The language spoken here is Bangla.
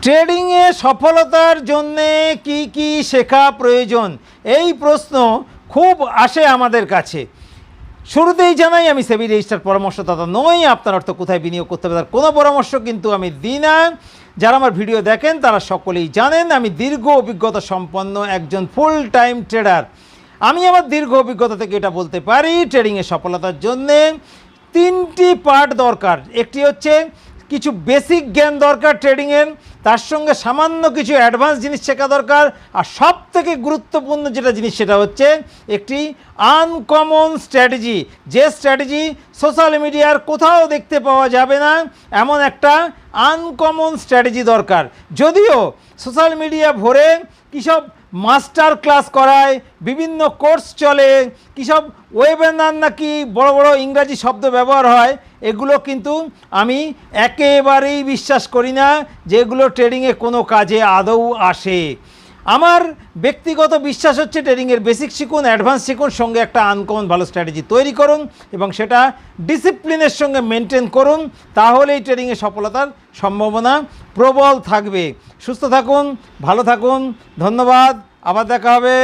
ট্রেডিংয়ে সফলতার জন্যে কি কি শেখা প্রয়োজন, এই প্রশ্ন খুব আসে আমাদের কাছে। শুরুতেই জানাই আমি সেবি রেজিস্টার পরামর্শদাতা নই। আপনার অর্থ কোথায় বিনিয়োগ করতে হবে তার কোনো পরামর্শ কিন্তু আমি দিই না। যারা আমার ভিডিও দেখেন তারা সকলেই জানেন আমি দীর্ঘ অভিজ্ঞতা সম্পন্ন একজন ফুল টাইম ট্রেডার। আমি আমার দীর্ঘ অভিজ্ঞতা থেকে এটা বলতে পারি, ট্রেডিংয়ে সফলতার জন্যে তিনটি পার্ট দরকার। একটি হচ্ছে কিছু বেসিক জ্ঞান দরকার ট্রেডিংয়ের, তার সঙ্গে সামান্য কিছু অ্যাডভান্স জিনিস শেখা দরকার, আর সব থেকে গুরুত্বপূর্ণ যেটা জিনিস সেটা হচ্ছে একটি আনকমন স্ট্র্যাটেজি, যে স্ট্র্যাটেজি সোশ্যাল মিডিয়ার কোথাও দেখতে পাওয়া যাবে না, এমন একটা আনকমন স্ট্র্যাটেজি দরকার। যদিও সোশ্যাল মিডিয়া ভরে কিসব মাস্টার ক্লাস করায়, বিভিন্ন কোর্স চলে, কিসব ওয়েবিনার নাকি বড় বড় ইংরাজি শব্দ ব্যবহার হয়, এগুলো কিন্তু আমি একেবারেই বিশ্বাস করি না যেগুলো ট্রেডিংয়ে কোনো কাজে আদৌ আসে। আমার ব্যক্তিগত বিশ্বাস হচ্ছে ট্রেডিংয়ের বেসিক শিখুন, অ্যাডভান্স শিখুন, সঙ্গে একটা আনকমন ভালো স্ট্র্যাটেজি তৈরি করুন এবং সেটা ডিসিপ্লিনের সঙ্গে মেনটেন করুন, তাহলেই ট্রেডিংয়ে সফলতার সম্ভাবনা প্রবল থাকবে। সুস্থ থাকুন, ভালো থাকুন, ধন্যবাদ, আবার দেখা হবে।